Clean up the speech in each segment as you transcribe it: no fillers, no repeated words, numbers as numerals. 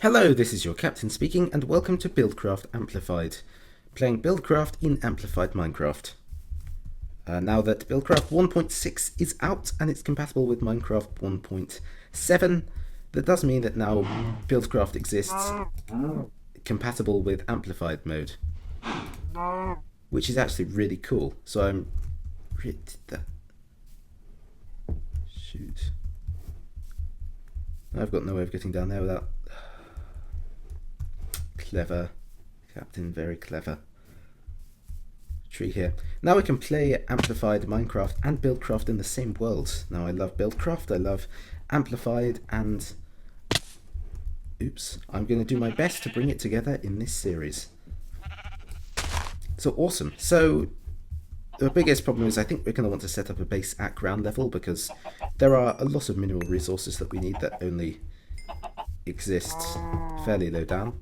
Hello, this is your captain speaking, and welcome to Buildcraft Amplified, playing Buildcraft in Amplified Minecraft. Now that Buildcraft 1.6 is out and it's compatible with Minecraft 1.7, that does mean that now Buildcraft exists compatible with Amplified mode, which is actually really cool. So I'm... Shoot. I've got no way of getting down there without... Clever. Captain, very clever. Tree here. Now we can play Amplified Minecraft and Buildcraft in the same world. Now I love Buildcraft, I love Amplified, and... Oops. I'm going to do my best to bring it together in this series. So awesome. So the biggest problem is I think we're going to want to set up a base at ground level because there are a lot of mineral resources that we need that only exist fairly low down.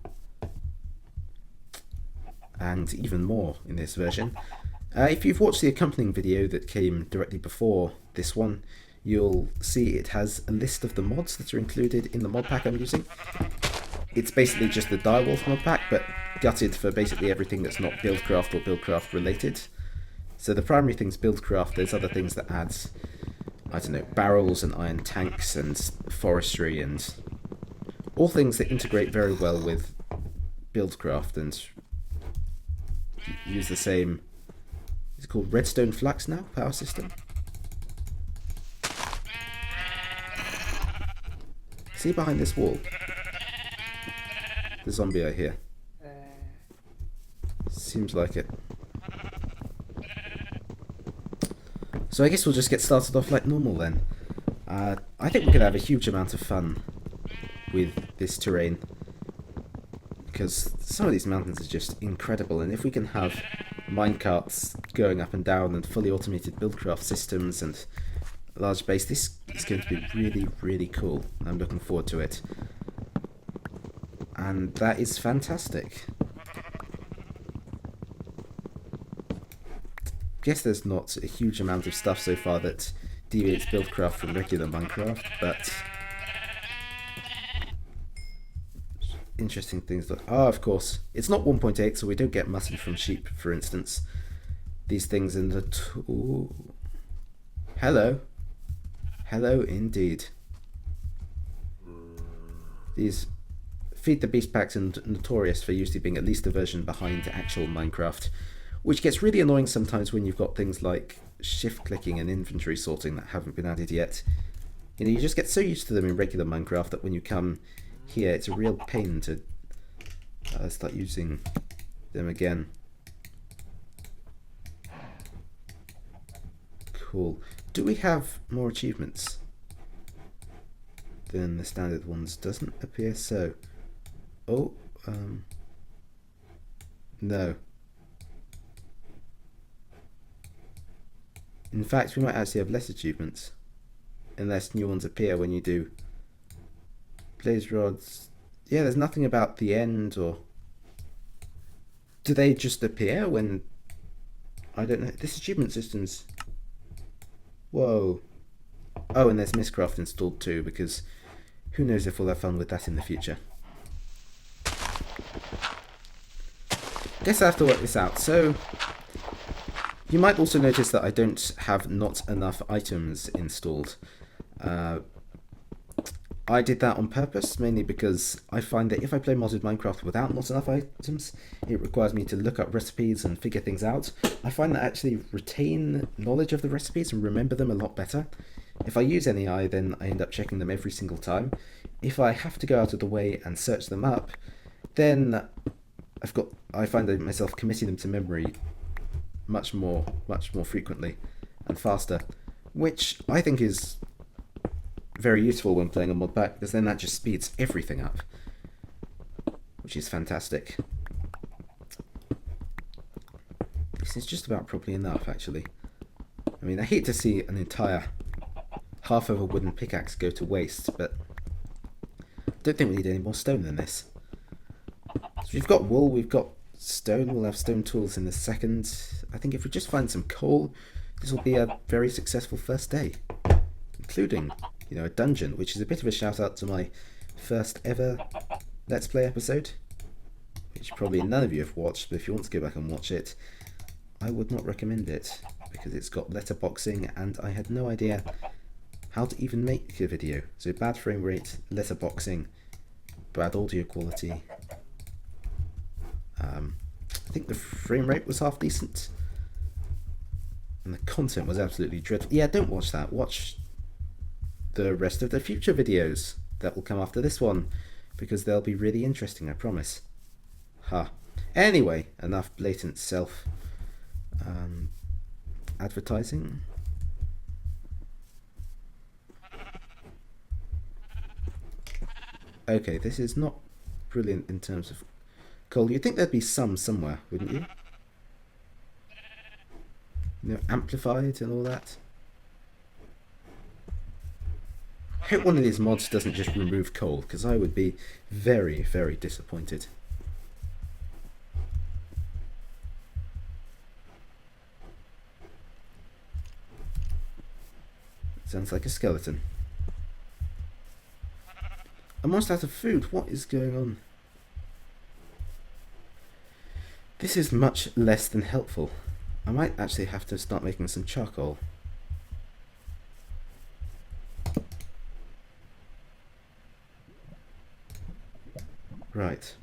And even more in this version. If you've watched the accompanying video that came directly before this one, you'll see it has a list of the mods that are included in the mod pack I'm using. It's basically just the Direwolf mod pack, but gutted for basically everything that's not Buildcraft or Buildcraft related. So the primary thing's Buildcraft, there's other things that adds, I don't know, barrels and iron tanks and forestry and all things that integrate very well with Buildcraft and use the same, is it called redstone flux now, power system? See behind this wall? The zombie I hear. Seems like it. So I guess we'll just get started off like normal then. I think we could have a huge amount of fun with this terrain, because some of these mountains are just incredible, and if we can have minecarts going up and down and fully automated Buildcraft systems and a large base, this is going to be really, really cool. I'm looking forward to it. And that is fantastic. Guess there's not a huge amount of stuff so far that deviates Buildcraft from regular Minecraft, but interesting things that... Oh, of course. It's not 1.8, so we don't get mutton from sheep, for instance. These things in the... Ooh. Hello. Hello, indeed. These Feed the Beast packs are notorious for usually being at least a version behind actual Minecraft, which gets really annoying sometimes when you've got things like shift clicking and inventory sorting that haven't been added yet. You know, you just get so used to them in regular Minecraft that when you come here, it's a real pain to start using them again. Cool. Do we have more achievements than the standard ones? Doesn't appear so. Oh, no. In fact, we might actually have less achievements, unless new ones appear when you do blaze rods. Yeah, there's nothing about the end, or do they just appear when... I don't know. This achievement system's... Whoa. Oh, and there's Mistcraft installed too, because who knows if we'll have fun with that in the future. Guess I have to work this out. So you might also notice that I don't have not enough items installed. I did that on purpose, mainly because I find that if I play modded Minecraft without not enough items, it requires me to look up recipes and figure things out. I find that I actually retain knowledge of the recipes and remember them a lot better. If I use NEI, then I end up checking them every single time. If I have to go out of the way and search them up, then I find myself committing them to memory much more frequently and faster, which I think is very useful when playing a mod pack, because then that just speeds everything up, which is fantastic. This is just about probably enough, actually. I mean, I hate to see an entire half of a wooden pickaxe go to waste, but I don't think we need any more stone than this. So we've got wool, we've got stone, we'll have stone tools in a second. I think if we just find some coal, this will be a very successful first day, including, you know, a dungeon, which is a bit of a shout out to my first ever Let's Play episode, which probably none of you have watched, but if you want to go back and watch it, I would not recommend it, because it's got letterboxing and I had no idea how to even make a video. So bad frame rate, letterboxing, bad audio quality. I think the frame rate was half decent, and the content was absolutely dreadful. Yeah, don't watch that. Watch the rest of the future videos that will come after this one, because they'll be really interesting, I promise. Anyway, enough blatant self advertising. Okay, this is not brilliant in terms of coal. You'd think thered be some somewhere, wouldn't you? You know, amplified and all that. I hope one of these mods doesn't just remove coal, because I would be very, very disappointed. Sounds like a skeleton. I'm almost out of food. What is going on? This is much less than helpful. I might actually have to start making some charcoal. Right.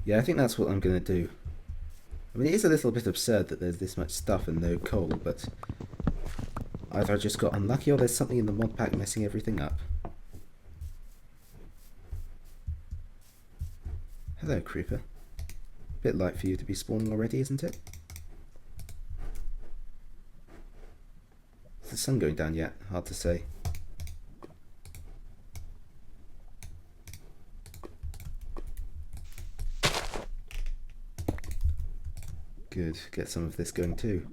Yeah, I think that's what I'm going to do. I mean, it is a little bit absurd that there's this much stuff and no coal, but either I just got unlucky or there's something in the mod pack messing everything up. Hello, creeper. Bit light for you to be spawning already, isn't it? Is the sun going down yet? Hard to say. Good, get some of this going too.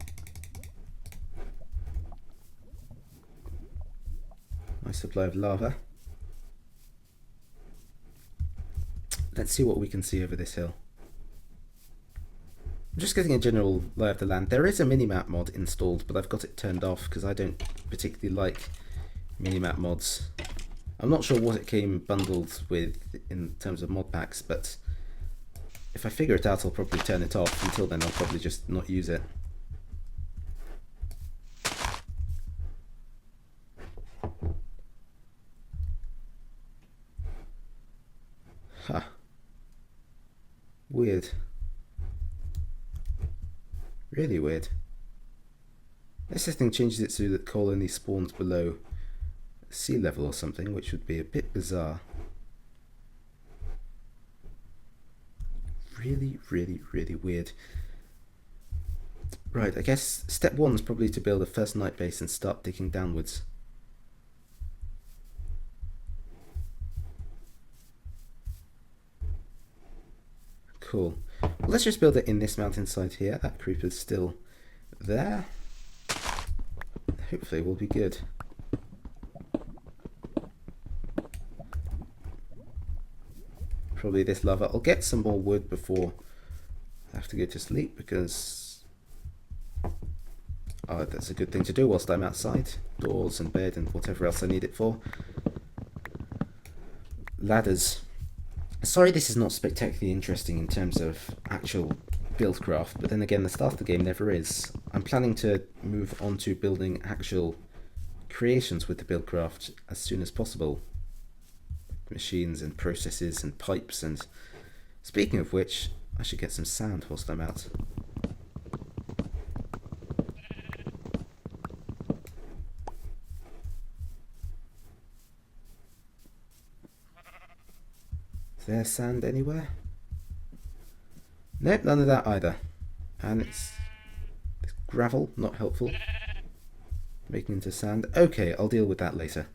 Nice supply of lava. Let's see what we can see over this hill. I'm just getting a general lay of the land. There is a minimap mod installed, but I've got it turned off because I don't particularly like minimap mods. I'm not sure what it came bundled with in terms of mod packs, but if I figure it out, I'll probably turn it off. Until then, I'll probably just not use it. Huh. Weird. Really weird. This thing changes it so that coal only spawns below sea level or something, which would be a bit bizarre. Really, really, really weird. Right, I guess step one is probably to build a first night base and start digging downwards. Cool. Well, let's just build it in this mountainside here. That creeper's still there. Hopefully we'll be good. Probably this lava. I'll get some more wood before I have to go to sleep, because that's a good thing to do whilst I'm outside. Doors and bed and whatever else I need it for. Ladders. Sorry this is not spectacularly interesting in terms of actual buildcraft, but then again the start of the game never is. I'm planning to move on to building actual creations with the buildcraft as soon as possible. Machines and processes and pipes, and speaking of which, I should get some sand whilst I'm out. Is there sand anywhere? Nope, none of that either. And it's gravel, not helpful. Making into sand. Okay, I'll deal with that later.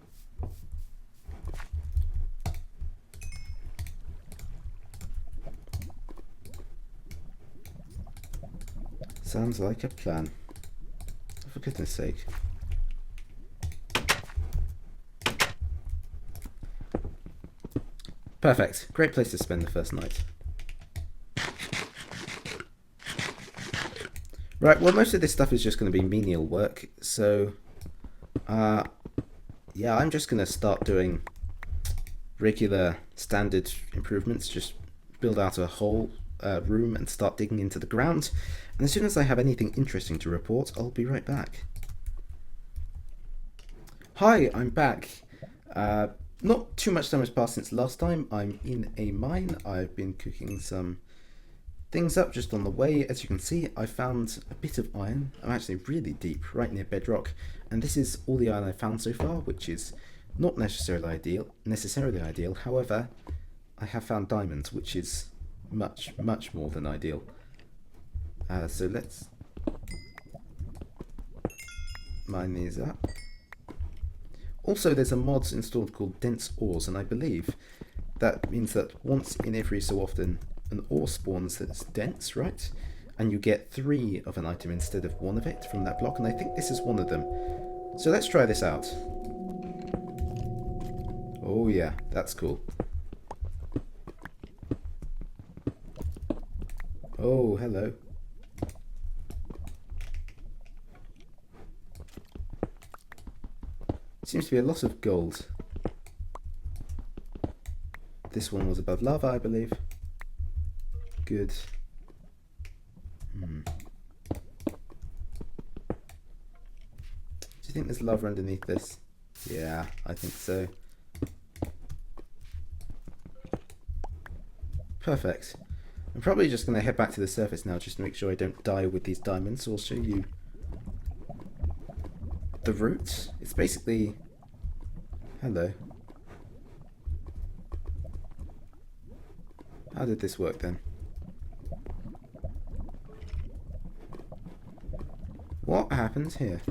Sounds like a plan. For goodness sake. Perfect. Great place to spend the first night. Right, well most of this stuff is just going to be menial work, so yeah, I'm just going to start doing regular standard improvements. Just build out a whole room and start digging into the ground. And as soon as I have anything interesting to report, I'll be right back. Hi, I'm back. Not too much time has passed since last time. I'm in a mine. I've been cooking some things up just on the way. As you can see, I found a bit of iron. I'm actually really deep, right near bedrock, and this is all the iron I've found so far, which is not necessarily ideal. However, I have found diamonds, which is much more than ideal. So let's mine these up. Also, there's a mod installed called dense ores, and I believe that means that once in every so often an ore spawns that's dense, right? And you get 3 of an item instead of 1 of it from that block, and I think this is one of them. So let's try this out. Oh yeah, that's cool. Oh, hello. Seems to be a lot of gold. This one was above lava, I believe. Good. Do you think there's lava underneath this? Yeah, I think so. Perfect. I'm probably just going to head back to the surface now just to make sure I don't die with these diamonds. So I'll show you the route. It's basically... Hello. How did this work then? What happens here?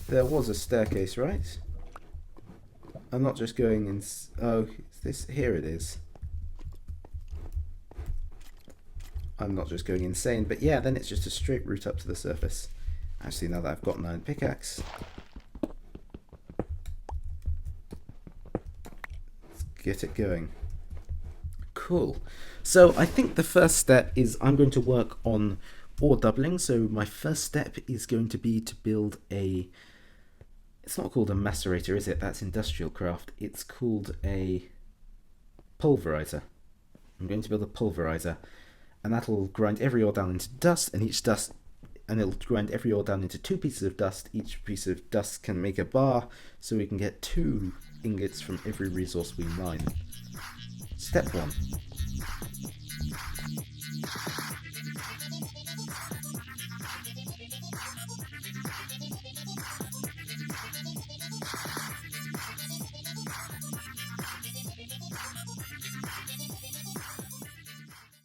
There was a staircase, right? I'm not just going in... Oh, this... Here it is. I'm not just going insane, but yeah, then it's just a straight route up to the surface. Actually, now that I've got an iron pickaxe, let's get it going. Cool. So I think the first step is I'm going to work on ore doubling. So my first step is going to be to build a... It's not called a macerator, is it? That's industrial craft. It's called a pulverizer. I'm going to build a pulverizer, and that'll grind every ore down into dust, and it'll grind every ore down into 2 pieces of dust. Each piece of dust can make a bar, so we can get 2 ingots from every resource we mine. Step 1.